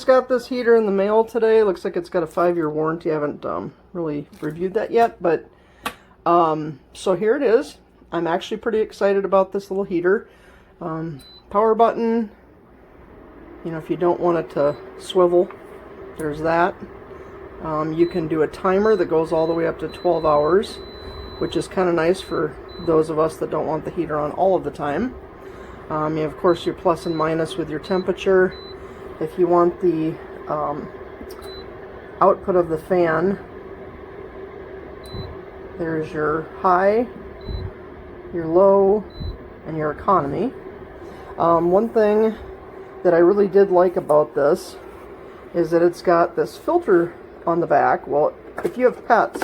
Just got this heater in the mail today. Looks like it's got a 5-year warranty. I haven't really reviewed that yet, but so here it is. I'm actually pretty excited about this little heater. Power button, you know, if you don't want it to swivel, there's that. You can do a timer that goes all the way up to 12 hours, which is kind of nice for those of us that don't want the heater on all of the time. You have, of course, your plus and minus with your temperature. If you want the output of the fan, there's your high, your low, and your economy. One thing that I really did like about this is that it's got this filter on the back. Well, if you have pets,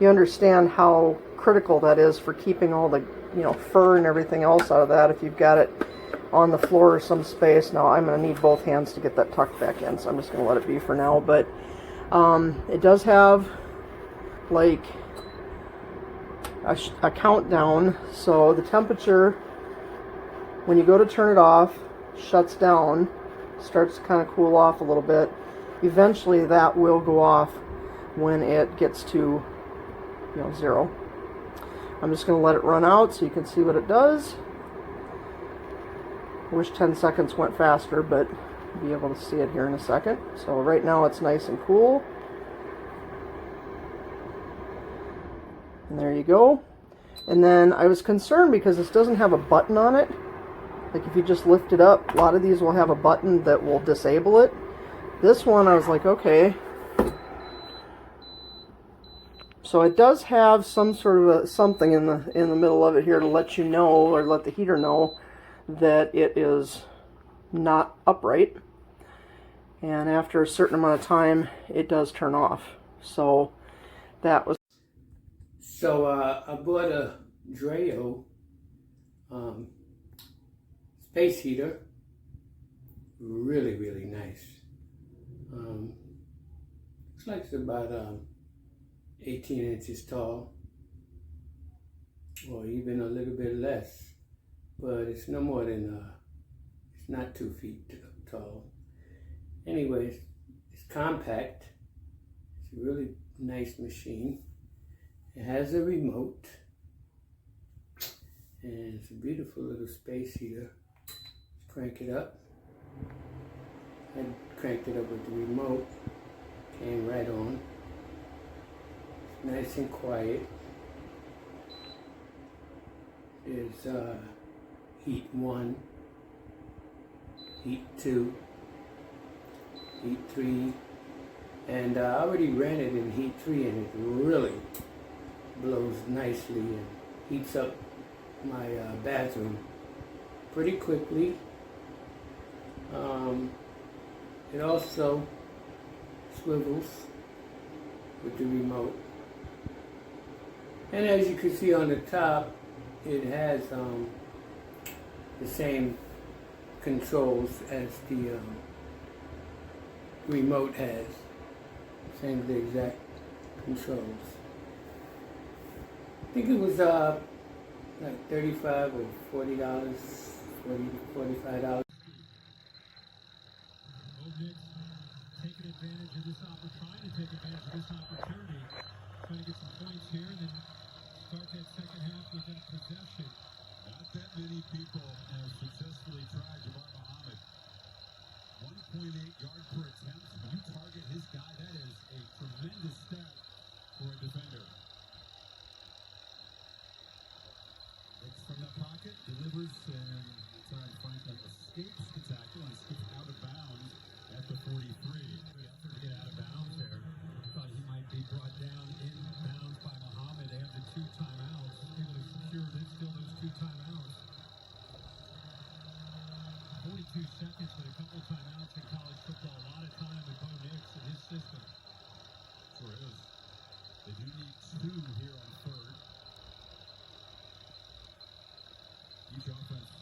you understand how critical that is for keeping all the, you know, fur and everything else out of that if you've got it on the floor or some space. Now I'm going to need both hands to get that tucked back in, so I'm just going to let it be for now. But it does have like a countdown, so the temperature when you go to turn it off shuts down, starts to kind of cool off a little bit. Eventually that will go off when it gets to, you know, 0. I'm just going to let it run out so you can see what it does. I wish 10 seconds went faster, but you'll be able to see it here in a second. So right now it's nice and cool. And there you go. And then I was concerned because this doesn't have a button on it. Like if you just lift it up, a lot of these will have a button that will disable it. This one I was like, okay. So it does have some sort of a something in the middle of it here to let you know, or let the heater know, that it is not upright, and after a certain amount of time it does turn off. So that was I bought a Dreo space heater. Really nice. Looks like it's about 18 inches tall, or even a little bit less. But it's no more than, it's not 2 feet tall. Anyways, it's compact. It's a really nice machine. It has a remote. And it's a beautiful little space heater. Let's crank it up. I cranked it up with the remote. Came right on. It's nice and quiet. There's heat 1, heat 2, heat 3, and I already ran it in heat 3, and it really blows nicely and heats up my bathroom pretty quickly. It also swivels with the remote, and as you can see on the top, it has the same controls as the remote has. Same the exact controls. I think it was like $35 or $40, $45. Taking advantage of this opportunity, trying to take advantage of this opportunity, trying to get some points here, and then start that second half with that possession. Not that many people have successfully tried Jabbar Muhammad. 1.8 yard per attempt. When you target his guy, that is a tremendous step for a defender. Looks from the pocket, delivers, and Franklin escapes the tackle and skips out of bounds at the 43. Good effort to get out of bounds there. Thought he might be brought down in bounds by Muhammad. They have the 2 timeouts. Able to secure it. Still those 2 timeouts. 42 seconds with a couple timeouts in college football. A lot of time with Bo Nix and his system. Sure is. They do need 2 here on 3rd. Each offense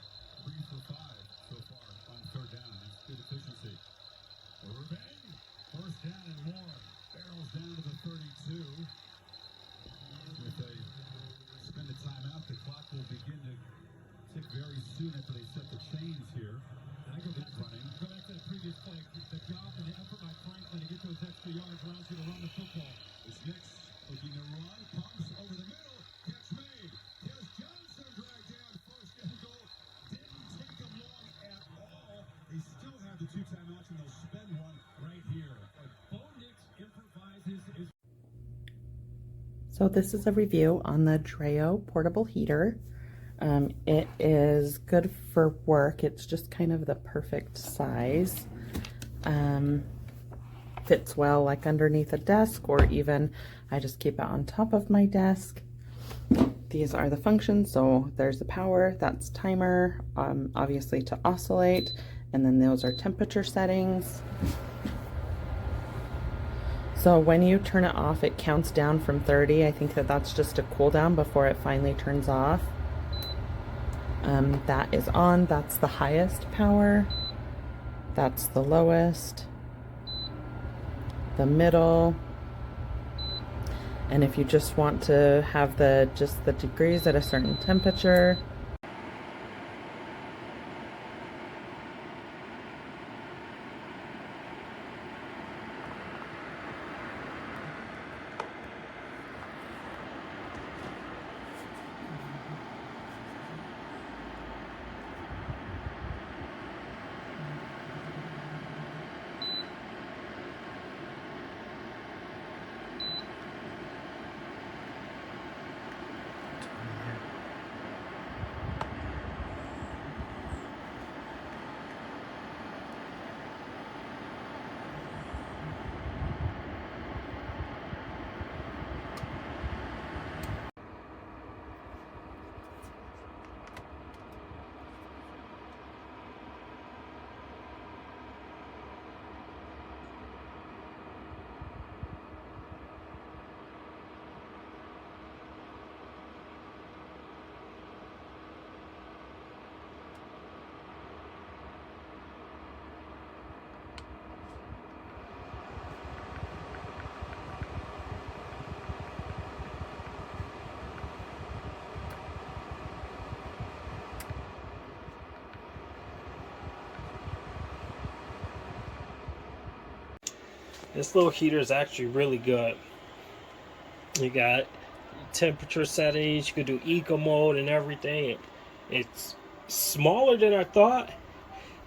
3 for 5 so far on 3rd down. That's good efficiency. Bang! First down and more. Barrels down to the 32. If they spend a timeout, the clock will begin to tick very soon after they set the chains here. And I go back running. Go back to the previous play. The drop and the Brown's going to run the football. It's next, looking to run, pumps over the middle, catch made. Here's Johnson dragged down, first and goal. Didn't take him long at all. They still have the 2 timeouts, and they'll spend one right here. But Bo Nix improvises his. So this is a review on the Dreo portable heater. It is good for work. It's just kind of the perfect size. Fits well like underneath a desk, or even I just keep it on top of my desk. These are the functions. So there's the power, that's timer, obviously to oscillate, and then those are temperature settings. So when you turn it off, it counts down from 30. I think that's just a cool down before it finally turns off. That is on. That's the highest power. That's the lowest. The middle. And if you just want to have just the degrees at a certain temperature. This little heater is actually really good. You got temperature settings, you can do eco mode and everything. It's smaller than I thought,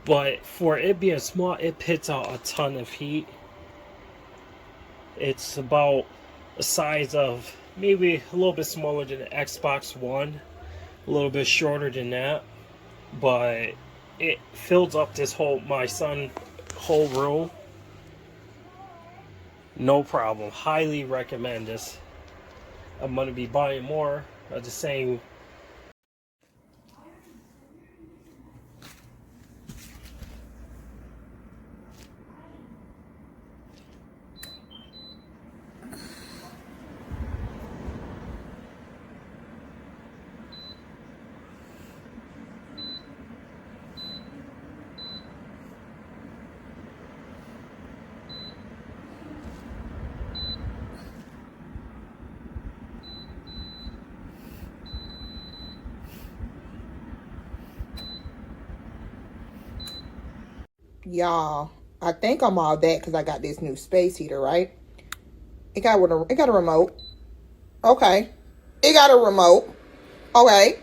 but for it being small, it puts out a ton of heat. It's about the size of maybe a little bit smaller than the Xbox One, a little bit shorter than that, but it fills up this my son's whole room. No problem. Highly recommend this. I'm going to be buying more of the same. Y'all, I think I'm all that because I got this new space heater, right? It got a remote. Okay. It got a remote. Okay.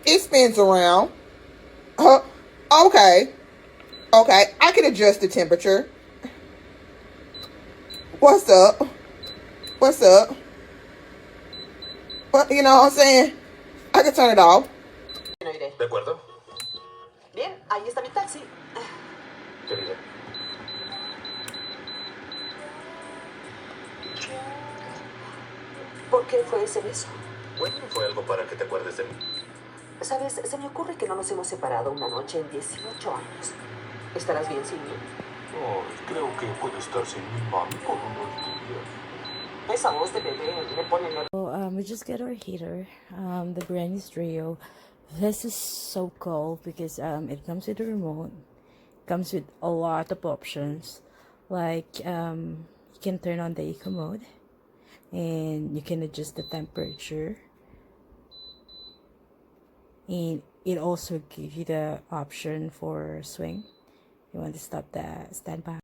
It spins around. Okay. Okay. I can adjust the temperature. What's up? What's up? What, you know what I'm saying? I can turn it off. ¿De acuerdo? Bien, ahí está mi taxi. Querida. ¿Por qué fue ese beso? Bueno, fue algo para que te acuerdes de mí. Sabes, se me ocurre que no nos hemos separado una noche en 18 años. ¿Estarás bien sin mí? Oh, creo que puedo estar sin mi mami por unos días. Esa voz de bebé me pone nervioso. So we just got our heater. The brand is Dreo. This is so cool because it comes with a remote. Comes with a lot of options, like you can turn on the eco mode, and you can adjust the temperature, and it also gives you the option for swing. You want to stop the standby.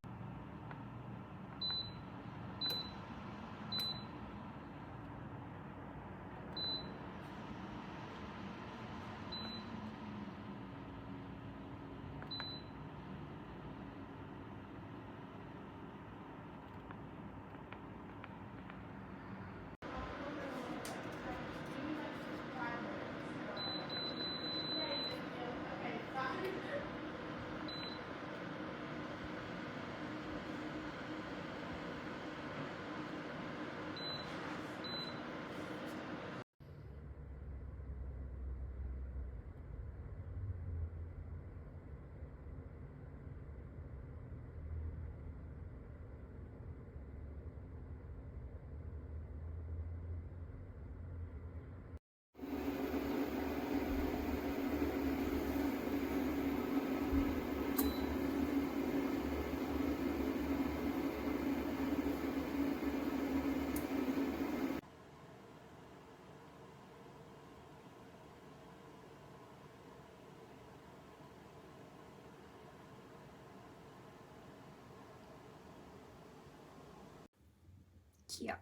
Yeah.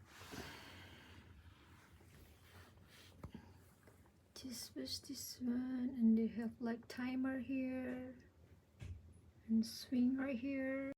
This was this one, and they have like timer here and swing right here.